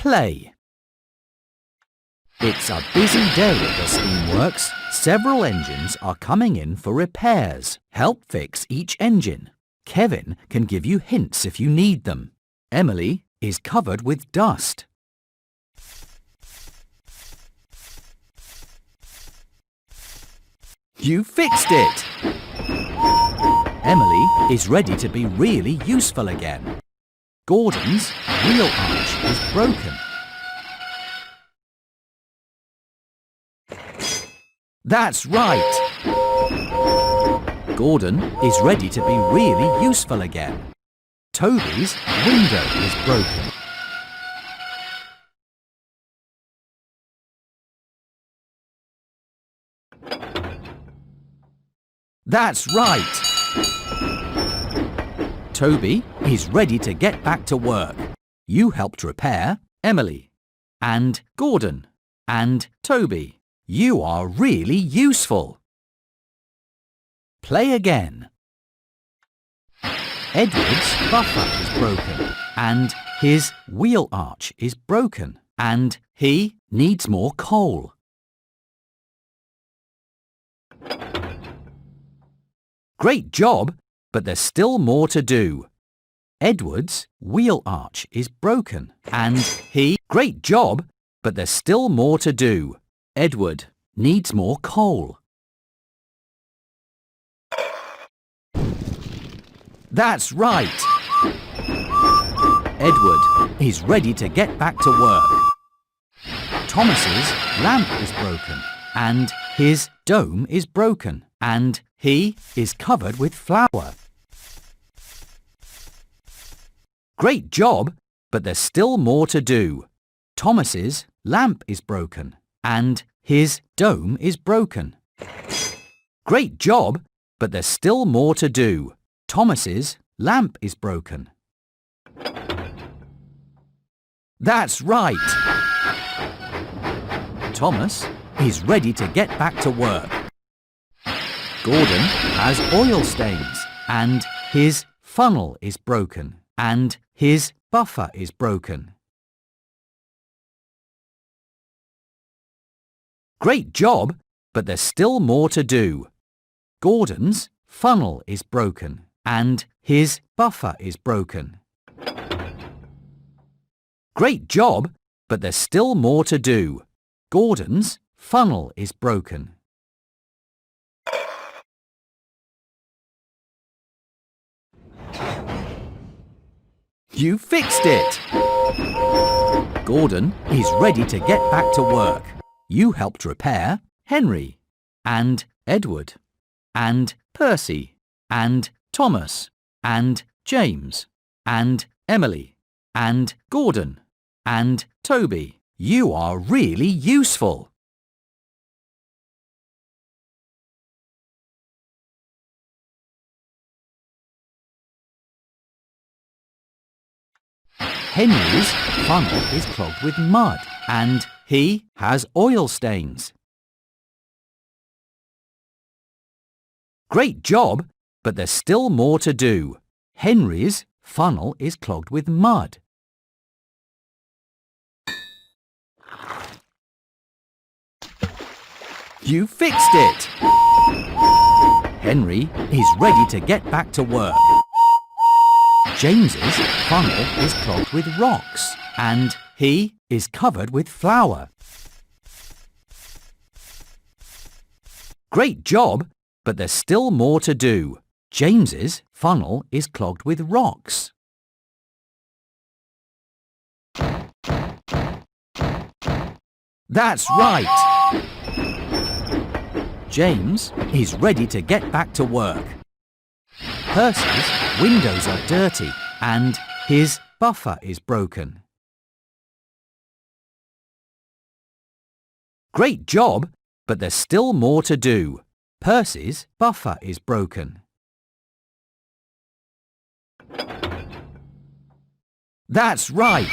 play. It's a busy day at the Steamworks. Several engines are coming in for repairs. Help fix each engine. Kevin can give you hints if you need them. Emily is covered with dust. You fixed it! Emily is ready to be really useful again. Gordon's wheel arch is broken. That's right! Gordon is ready to be really useful again. Toby's window is broken. That's right! Toby is ready to get back to work. You helped repair Emily and Gordon and Toby. You are really useful. Play again. Edward's buffer is broken and his wheel arch is broken and he needs more coal. Great job, but there's still more to do. Edward's wheel arch is broken and Great job, but there's still more to do. Edward needs more coal. That's right! Edward is ready to get back to work. Thomas's lamp is broken and his dome is broken and he is covered with flour. Great job, but there's still more to do. Thomas's lamp is broken and his dome is broken. Great job, but there's still more to do. Thomas's lamp is broken. That's right! Thomas is ready to get back to work. Gordon has oil stains and his funnel is broken and his buffer is broken. Great job, but there's still more to do. Gordon's funnel is broken and his buffer is broken. Great job, but there's still more to do. Gordon's funnel is broken. You fixed it! Gordon is ready to get back to work. You helped repair Henry and Edward and Percy and Thomas and James and Emily and Gordon and Toby. You are really useful. Henry's funnel is clogged with mud and he has oil stains. Great job, but there's still more to do. Henry's funnel is clogged with mud. You fixed it! Henry is ready to get back to work. James's funnel is clogged with rocks and he is covered with flour. Great job, but there's still more to do. James's funnel is clogged with rocks. That's right! James is ready to get back to work. Percy's windows are dirty and his buffer is broken. Great job, but there's still more to do. Percy's buffer is broken. That's right!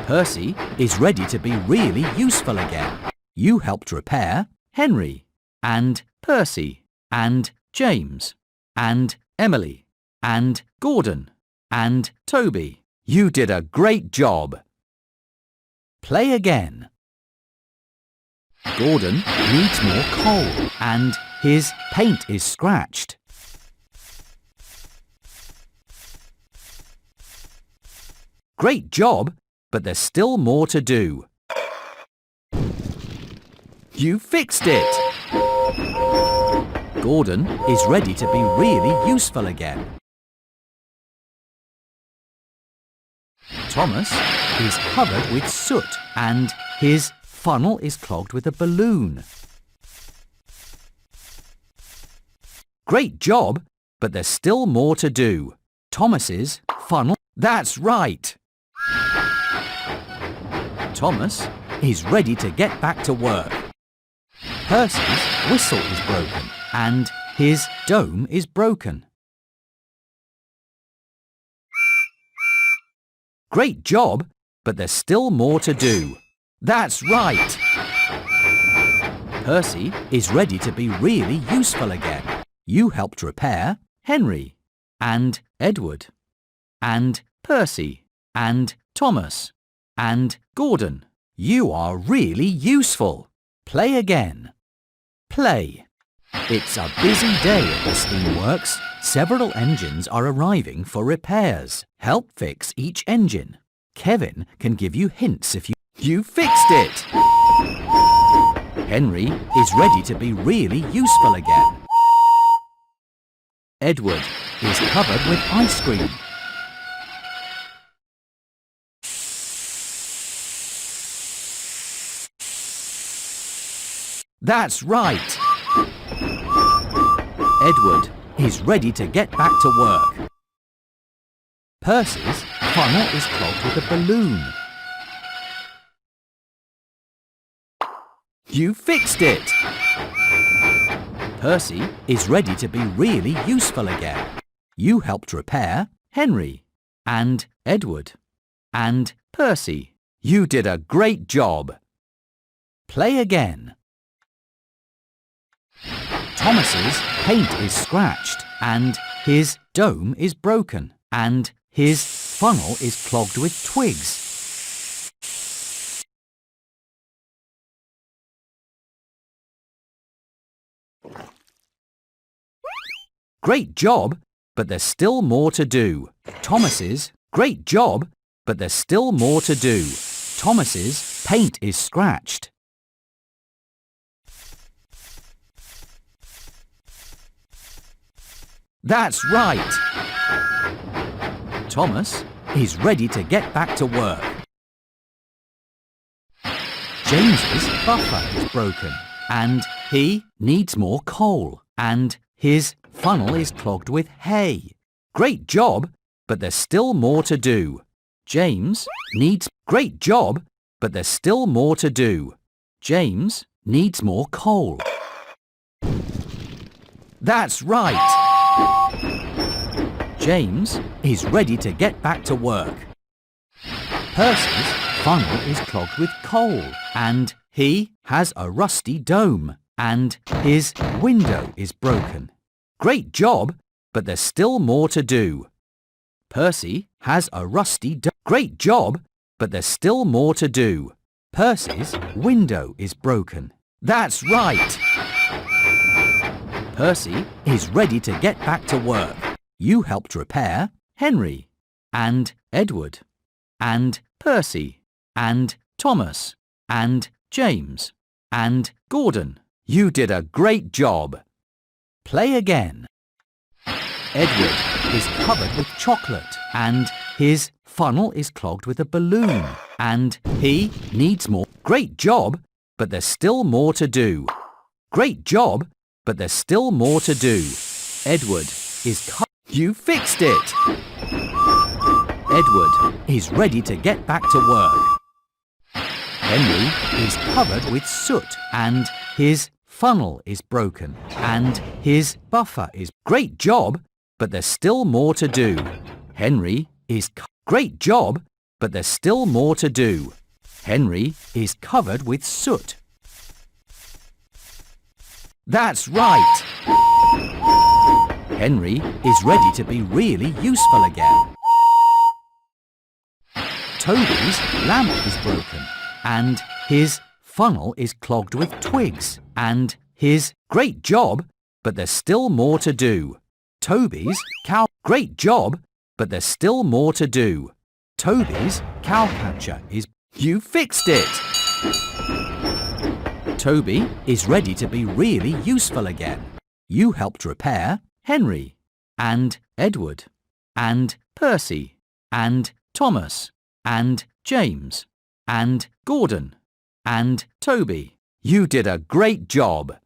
Percy is ready to be really useful again. You helped repair Henry and Percy and James and Emily and Gordon and Toby. You did a great job. Play again. Gordon needs more coal and his paint is scratched. Great job, but there's still more to do. You fixed it! Gordon is ready to be really useful again. Thomas is covered with soot and his funnel is clogged with a balloon. Great job, but there's still more to do. Thomas's funnel... That's right! Thomas is ready to get back to work. Percy's whistle is broken and his dome is broken. Great job, but there's still more to do. That's right! Percy is ready to be really useful again. You helped repair Henry and Edward and Percy and Thomas and Gordon. You are really useful. Play again. Play. It's a busy day at the steamworks. Several engines are arriving for repairs. Help fix each engine. Kevin can give you hints if you fixed it. Henry is ready to be really useful again. Edward is covered with ice cream. That's right! Edward is ready to get back to work. Percy's funnel is clogged with a balloon. You fixed it! Percy is ready to be really useful again. You helped repair Henry and Edward and Percy. You did a great job. Play again. Thomas's paint is scratched and his dome is broken and his funnel is clogged with twigs. Great job, but there's still more to do. Thomas's great job, but there's still more to do. Thomas's paint is scratched. That's right! Thomas is ready to get back to work. James's buffer is broken and he needs more coal and his funnel is clogged with hay. Great job, but there's still more to do. James needs... Great job, but there's still more to do. James needs more coal. That's right! James is ready to get back to work. Percy's funnel is clogged with coal and he has a rusty dome and his window is broken. Great job, but there's still more to do. Percy has a rusty dome. Great job, but there's still more to do. Percy's window is broken. That's right! Percy is ready to get back to work. You helped repair Henry and Edward and Percy and Thomas and James and Gordon. You did a great job. Play again. Edward is covered with chocolate and his funnel is clogged with a balloon and he needs more. Great job, but there's still more to do. Great job, but there's still more to do. Edward is You fixed it! Edward is ready to get back to work. Henry is covered with soot and his funnel is broken and his buffer is... Great job, but there's still more to do. Henry is... Great job, but there's still more to do. Henry is covered with soot. That's right! Henry is ready to be really useful again. Toby's lamp is broken, and his funnel is clogged with twigs, and his great job, but there's still more to do. Toby's cow, great job, but there's still more to do. Toby's cowcatcher is, you fixed it! Toby is ready to be really useful again. You helped repair Henry, and Edward, and Percy, and Thomas, and James, and Gordon, and Toby. You did a great job.